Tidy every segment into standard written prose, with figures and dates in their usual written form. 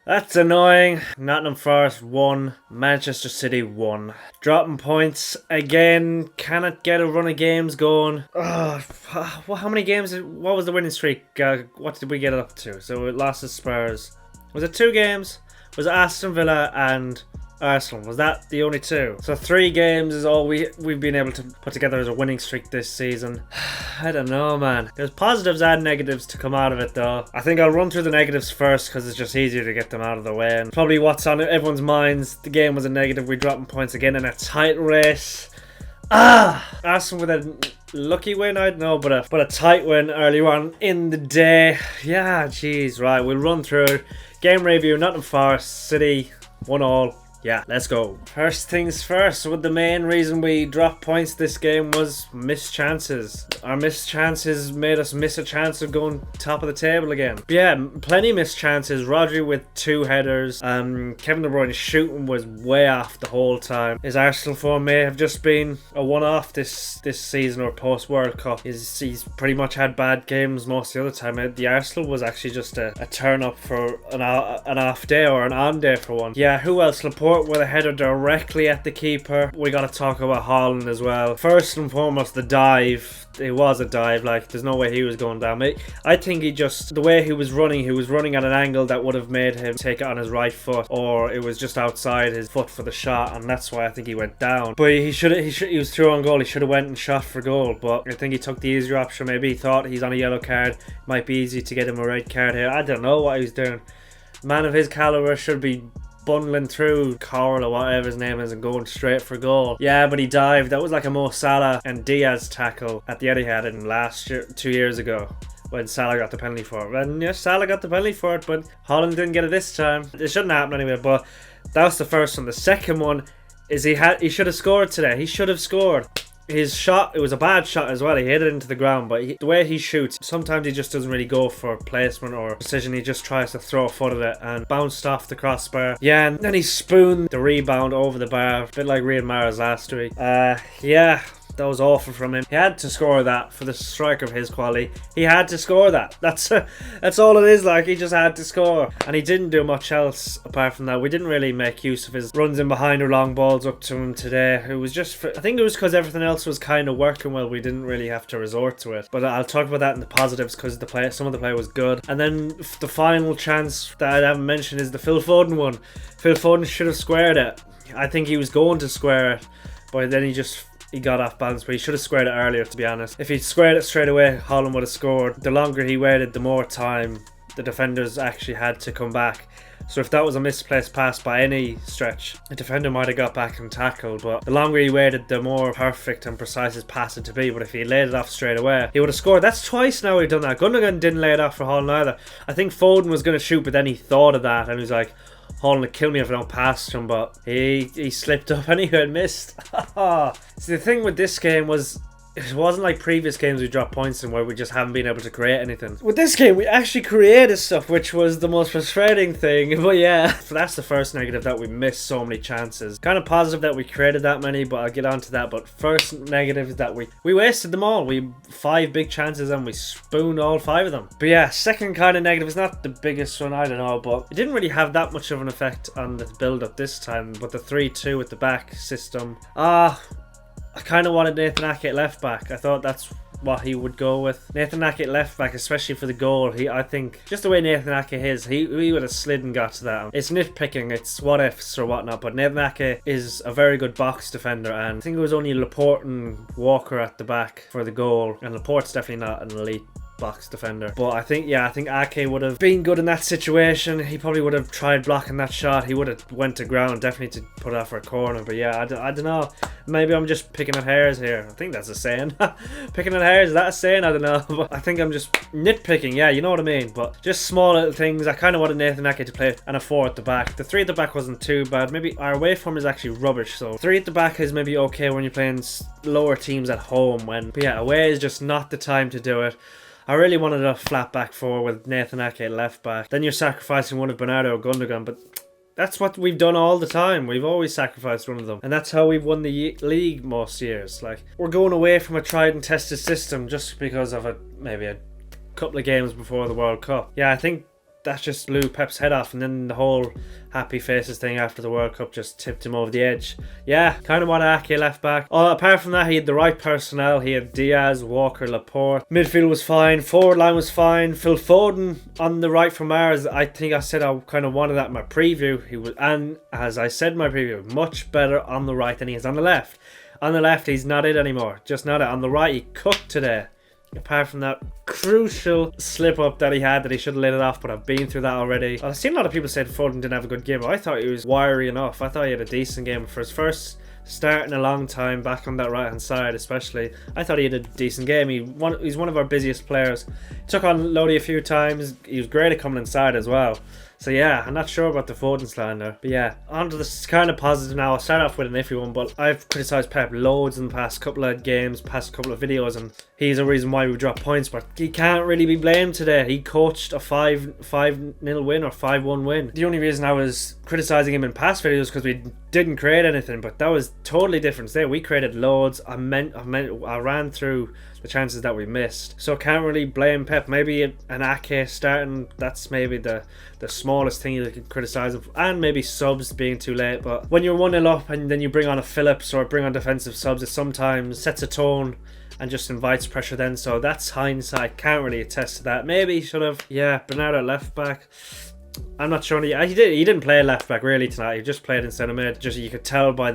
That's annoying. Nottingham Forest 1, Manchester City 1. Dropping points again. Cannot get a run of games going. How many games? What was the winning streak? What did we get up to? So it lost to Spurs. Was it 2 games? Was it Aston Villa and Arsenal? Was that the only 2? So 3 games is all we've been able to put together as a winning streak this season. I don't know, man. There's positives and negatives to come out of it, though. I think I'll run through the negatives first because it's just easier to get them out of the way. And probably what's on everyone's minds, the game was a negative. We're dropping points again in a tight race. Arsenal with a lucky win, I don't know, but a tight win earlier on in the day. Yeah, jeez, right. We'll run through it. Game review, Nottingham Forest, City, 1-1. Yeah, let's go. First things first, so the main reason we dropped points this game was missed chances. Our missed chances made us miss a chance of going top of the table again. But yeah, plenty missed chances. Rodri with 2 headers. Kevin De Bruyne's shooting was way off the whole time. His Arsenal form may have just been a one-off this season or post-World Cup. He's pretty much had bad games most of the other time. The Arsenal was actually just a turn-up for an off day or an on day for one. Yeah, who else? Laporte with a header directly at the keeper. We gotta talk about Haaland as well. First and foremost, the dive. It was a dive, like there's no way he was going down. I think the way he was running at an angle that would have made him take it on his right foot, or it was just outside his foot for the shot, and that's why I think he went down. But he was through on goal. He should have went and shot for goal, but I think he took the easier option. Maybe he thought he's on a yellow card, might be easy to get him a red card here. I don't know what he was doing. Man of his caliber should be bundling through Coral or whatever his name is and going straight for goal. Yeah, but he dived. That was like a Mo Salah and Diaz tackle at the Etihad in last year, 2 years ago, when Salah got the penalty for it. And yes, Salah got the penalty for it, but Haaland didn't get it this time. It shouldn't happen anyway, but that was the first one. The second one is he should have scored today. He should have scored. His shot, it was a bad shot as well. He hit it into the ground, but the way he shoots, sometimes he just doesn't really go for placement or precision. He just tries to throw a foot at it and bounced off the crossbar. Yeah, and then he spooned the rebound over the bar, a bit like Riyad Mahrez last week. Yeah, that was awful from him. He had to score that for the striker of his quality. He had to score that. That's all it is. Like, he just had to score, and he didn't do much else apart from that. We didn't really make use of his runs in behind or long balls up to him today. It was just, I think it was because everything else was kind of working well. We didn't really have to resort to it. But I'll talk about that in the positives because some of the play was good. And then the final chance that I haven't mentioned is the Phil Foden one. Phil Foden should have squared it. I think he was going to square it, but then he got off balance, but he should have squared it earlier, to be honest. If he'd squared it straight away, Haaland would have scored. The longer he waited, the more time the defenders actually had to come back. So if that was a misplaced pass by any stretch, the defender might have got back and tackled, but the longer he waited, the more perfect and precise his pass had to be. But if he laid it off straight away, he would have scored. That's twice now we've done that. Gundogan didn't lay it off for Haaland either. I think Foden was going to shoot, but then he thought of that and he was like, Haaland would kill me if I don't pass to him, but he slipped up anyway and missed. So the thing with this game was, it wasn't like previous games we dropped points in where we just haven't been able to create anything. With this game, we actually created stuff, which was the most frustrating thing. But yeah, so that's the first negative, that we missed so many chances. Kind of positive that we created that many, but I'll get onto that. But first negative is that we wasted them all. We 5 big chances and we spooned all 5 of them. But yeah, second kind of negative is not the biggest one, I don't know, but it didn't really have that much of an effect on the build-up this time. But the 3-2 with the back system, I kind of wanted Nathan Ake at left back. I thought that's what he would go with. Nathan Ake at left back, especially for the goal. I think just the way Nathan Ake is, he would have slid and got to that. It's nitpicking, it's what ifs or whatnot, but Nathan Ake is a very good box defender, and I think it was only Laporte and Walker at the back for the goal, and Laporte's definitely not an elite box defender. But I think Ake would have been good in that situation. He probably would have tried blocking that shot. He would have went to ground definitely to put it out for a corner. But yeah, I don't know. Maybe I'm just picking at hairs here. I think that's a saying. Picking at hairs, is that a saying? I don't know. But I think I'm just nitpicking. Yeah, you know what I mean. But just small little things. I kind of wanted Nathan Ake to play and a 4 at the back. The 3 at the back wasn't too bad. Maybe our away form is actually rubbish. So 3 at the back is maybe okay when you're playing lower teams at home. But yeah, away is just not the time to do it. I really wanted a flat back 4 with Nathan Ake at left back. Then you're sacrificing one of Bernardo or Gundogan, but that's what we've done all the time. We've always sacrificed one of them, and that's how we've won the league most years. Like, we're going away from a tried and tested system just because of maybe a couple of games before the World Cup. Yeah, I think that just blew Pep's head off, and then the whole happy faces thing after the World Cup just tipped him over the edge. Yeah, kind of want Ake left back. Oh, apart from that, he had the right personnel. He had Diaz, Walker, Laporte. Midfield was fine. Forward line was fine. Phil Foden on the right from ours. I think I said I kind of wanted that in my preview. He was, and as I said in my preview, much better on the right than he is on the left. On the left, he's not it anymore. Just not it. On the right, he cooked today. Apart from that crucial slip up that he had that he should have let it off, but I've been through that already. I've seen a lot of people say Foden didn't have a good game, but I thought he was wiry enough. I thought he had a decent game for his first start in a long time back on that right hand side, especially. I thought he had a decent game. He's one of our busiest players. Took on Lodi a few times. He was great at coming inside as well. So yeah, I'm not sure about the Foden slander. But yeah, on to this kind of positive now. I'll start off with an iffy one, but I've criticised Pep loads in the past couple of games, past couple of videos, and he's a reason why we dropped points, but he can't really be blamed today. He coached a 5-0 win or 5-1 win. The only reason I was criticising him in past videos because we didn't create anything, but that was totally different today. We created loads. I ran through the chances that we missed, so can't really blame Pep. Maybe an Ake starting, that's maybe the smallest thing you could criticise him, and maybe subs being too late. But when you're 1-0 up and then you bring on a Phillips or bring on defensive subs, it sometimes sets a tone and just invites pressure then. So that's hindsight, can't really attest to that. Maybe he should have, yeah, Bernardo left back. I'm not sure. He didn't play left back really tonight. He just played in centre mid. Just you could tell by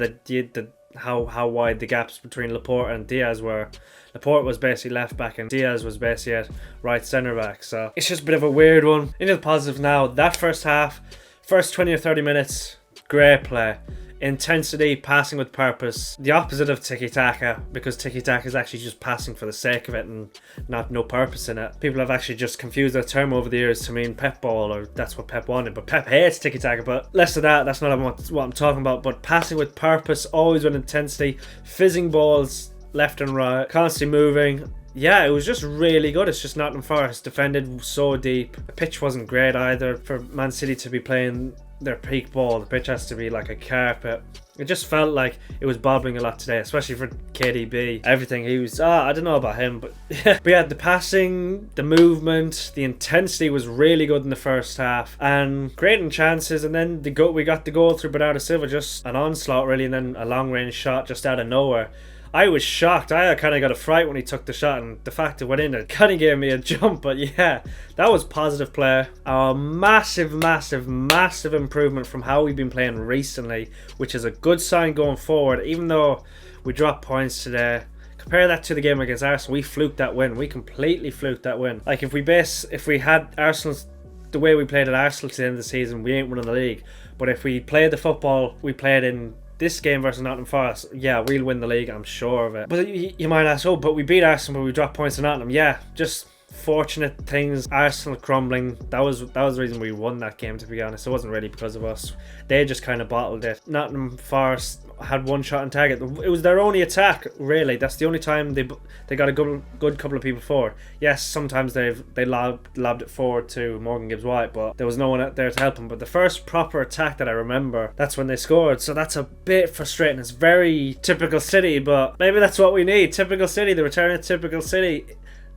how wide the gaps between Laporte and Diaz were. Laporte was basically left back and Diaz was basically at right centre back. So it's just a bit of a weird one. Into the positive now. That first half, first 20 or 30 minutes, great play. Intensity, passing with purpose. The opposite of tiki-taka, because tiki-taka is actually just passing for the sake of it and no purpose in it. People have actually just confused that term over the years to mean Pep ball, or that's what Pep wanted. But Pep hates tiki-taka, but less of that. That's not what I'm talking about. But passing with purpose, always with intensity, fizzing balls left and right, constantly moving. Yeah, it was just really good. It's just Nottingham Forest defended so deep. The pitch wasn't great either for Man City to be playing their peak ball. The pitch has to be like a carpet. It just felt like it was bobbling a lot today, especially for KDB. Everything he was, I don't know about him, but yeah. But yeah, the passing, the movement, the intensity was really good in the first half, and creating chances. And then we got the goal through Bernardo Silva, just an onslaught really, and then a long range shot just out of nowhere. I was shocked. I kind of got a fright when he took the shot, and the fact it went in, it kind of gave me a jump. But yeah, that was positive play. A massive improvement from how we've been playing recently, which is a good sign going forward. Even though we dropped points today, compare that to the game against Arsenal. We fluked that win. We completely fluked that win. Like if we had Arsenal's the way we played at Arsenal to the end of the season, we ain't winning the league. But if we played the football we played in this game versus Nottingham Forest, yeah, we'll win the league, I'm sure of it. But you might ask, oh, but we beat Arsenal, but we dropped points to Nottingham. Yeah, just fortunate things. Arsenal crumbling. That was the reason we won that game, to be honest. It wasn't really because of us. They just kind of bottled it. Nottingham Forest had one shot on target. It was their only attack, really. That's the only time they got a good couple of people forward. Yes, sometimes they lobbed it forward to Morgan Gibbs-White, but there was no one out there to help them. But the first proper attack that I remember, that's when they scored. So that's a bit frustrating. It's very typical City, but maybe that's what we need. Typical City, the return of typical City.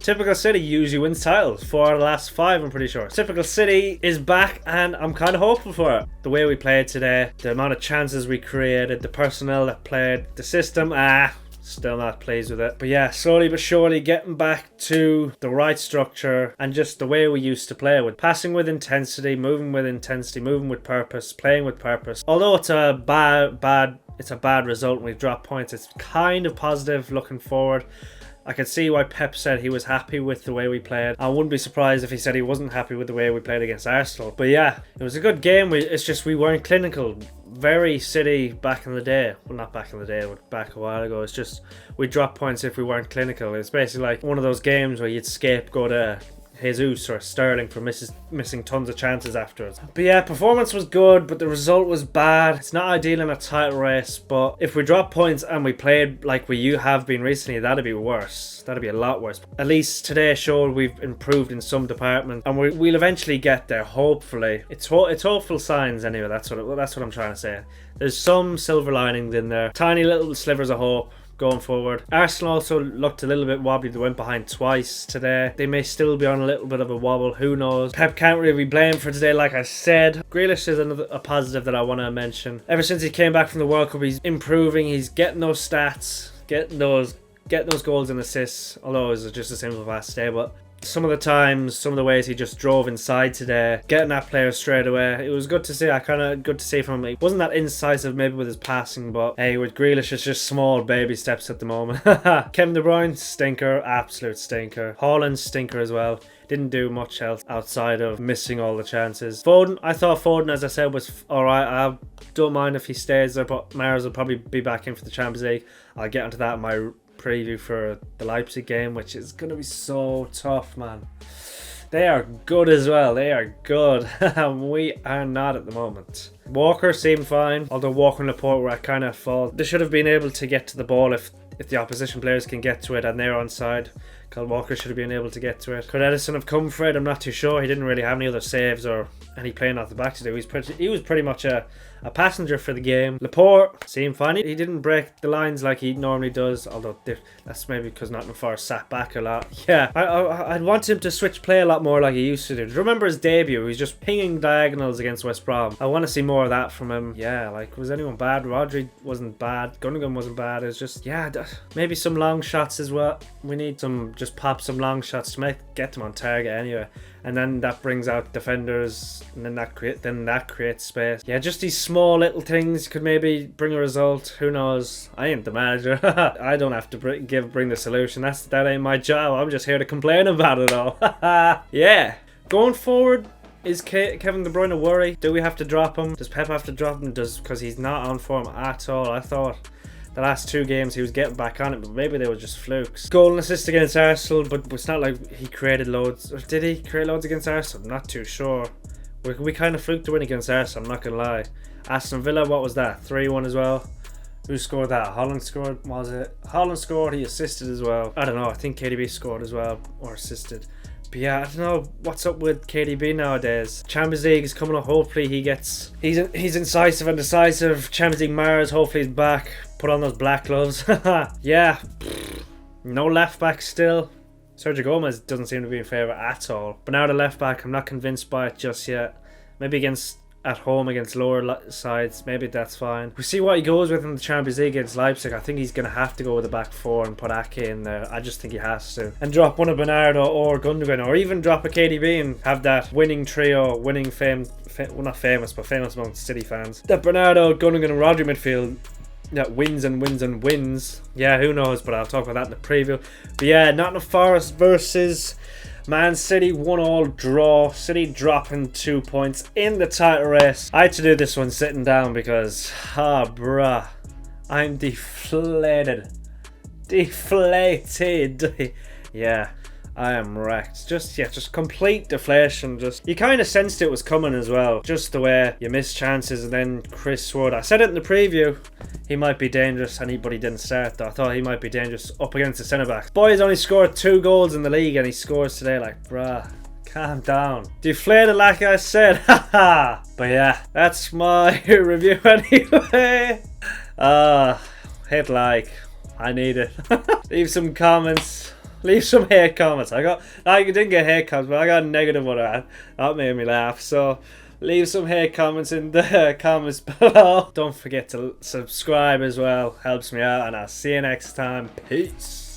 Typical City usually wins titles. 4 out of the last 5, I'm pretty sure. Typical City is back, and I'm kind of hopeful for it. The way we played today, the amount of chances we created, the personnel that played, the system, still not pleased with it. But yeah, slowly but surely getting back to the right structure and just the way we used to play, with passing with intensity, moving with purpose, playing with purpose. Although it's a bad result and we've dropped points, it's kind of positive looking forward. I could see why Pep said he was happy with the way we played. I wouldn't be surprised if he said he wasn't happy with the way we played against Arsenal. But yeah, it was a good game. It's just we weren't clinical. Very City back in the day. Well, not back in the day, but back a while ago. It's just we dropped points if we weren't clinical. It's basically like one of those games where you'd scapegoat Jesus or Sterling for missing tons of chances afterwards. But yeah, performance was good, but the result was bad. It's not ideal in a title race, but if we drop points and we played like we have been recently, that'd be worse. That'd be a lot worse. At least today showed we've improved in some department, and we'll eventually get there, hopefully. It's hopeful signs anyway. That's what I'm trying to say. There's some silver linings in there, tiny little slivers of hope. going forward. Arsenal also looked a little bit wobbly. They went behind twice today. They may still be on a little bit of a wobble. Who knows? Pep can't really be blamed for today, like I said. Grealish is a positive that I want to mention. Ever since he came back from the World Cup, he's improving. He's getting those stats, getting those goals and assists. Although it was just a simple pass today, but some of the times, some of the ways he just drove inside today, getting that player straight away. It was good to see. Good to see from him. He wasn't that incisive maybe with his passing, but hey, with Grealish, it's just small baby steps at the moment. Kevin De Bruyne, stinker, absolute stinker. Haaland, stinker as well. Didn't do much else outside of missing all the chances. Foden, I thought Foden, as I said, was alright. I don't mind if he stays there, but Mahrez will probably be back in for the Champions League. I'll get onto that in my preview for the Leipzig game, which is going to be so tough, man. They are good as well. They are good. We are not at the moment. Walker seemed fine, although Walker and Laporte were at kind of fault. They should have been able to get to the ball if the opposition players can get to it and they're onside. Kyle Walker should have been able to get to it. Could Edison have come for it? I'm not too sure. He didn't really have any other saves or any playing off the back to do. He was pretty much a passenger for the game. Laporte seemed fine. He didn't break the lines like he normally does, although that's maybe because Nottingham Forest sat back a lot. Yeah, I'd want him to switch play a lot more like he used to do. Do you remember his debut? He was just pinging diagonals against West Brom. I want to see more of that from him. Yeah, like, was anyone bad? Rodri wasn't bad. Gundogan wasn't bad. It's just, yeah, maybe some long shots as well. We need just pop some long shots to get them on target anyway. And then that brings out defenders, and then that creates space. Yeah, just these small little things could maybe bring a result. Who knows? I ain't the manager. I don't have to bring the solution. That ain't my job. I'm just here to complain about it all. Yeah. Going forward, is Kevin De Bruyne a worry? Do we have to drop him? Does Pep have to drop him? Because he's not on form at all. I thought the last two games he was getting back on it, but maybe they were just flukes. Goal and assist against Arsenal, but it's not like he created loads. Or did he create loads against Arsenal? I'm not too sure. We kind of fluked the win against Arsenal, I'm not going to lie. Aston Villa, what was that? 3-1 as well. Who scored that? Holland scored, was it? Holland scored, he assisted as well. I don't know, I think KDB scored as well, or assisted. But yeah, I don't know what's up with KDB nowadays. Champions League is coming up. Hopefully he's incisive and decisive. Champions League Mahrez, hopefully he's back. Put on those black gloves. Yeah. No left back still. Sergio Gomez doesn't seem to be in favour at all. But now the left back, I'm not convinced by it just yet. Maybe at home against lower sides, maybe that's fine. We see what he goes with in the Champions League against Leipzig. I think he's going to have to go with the back four and put Ake in there. I just think he has to. And drop one of Bernardo or Gundogan, or even drop a KDB and have that winning trio, well, not famous, but famous among City fans. That Bernardo, Gundogan and Rodri midfield that wins and wins and wins. Yeah, who knows, but I'll talk about that in the preview. But yeah, Nottingham Forest versus Man City, 1-1 draw. City dropping 2 points in the title race. I had to do this one sitting down because, bruh, I'm deflated. Yeah, I am wrecked. Just complete deflation. You kind of sensed it was coming as well. Just the way you miss chances, and then Chris Wood. I said it in the preview. He might be dangerous, but he didn't start though. I thought he might be dangerous up against the centre-backs. Boy's only scored 2 goals in the league and he scores today, like, bruh, calm down. Deflated like I said, haha. But yeah, that's my review anyway. Hit like, I need it. Leave some comments. Leave some hate comments. I didn't get hate comments, but I got a negative one. That made me laugh, so leave some hate comments in the comments below. Don't forget to subscribe as well. Helps me out. And I'll see you next time. Peace.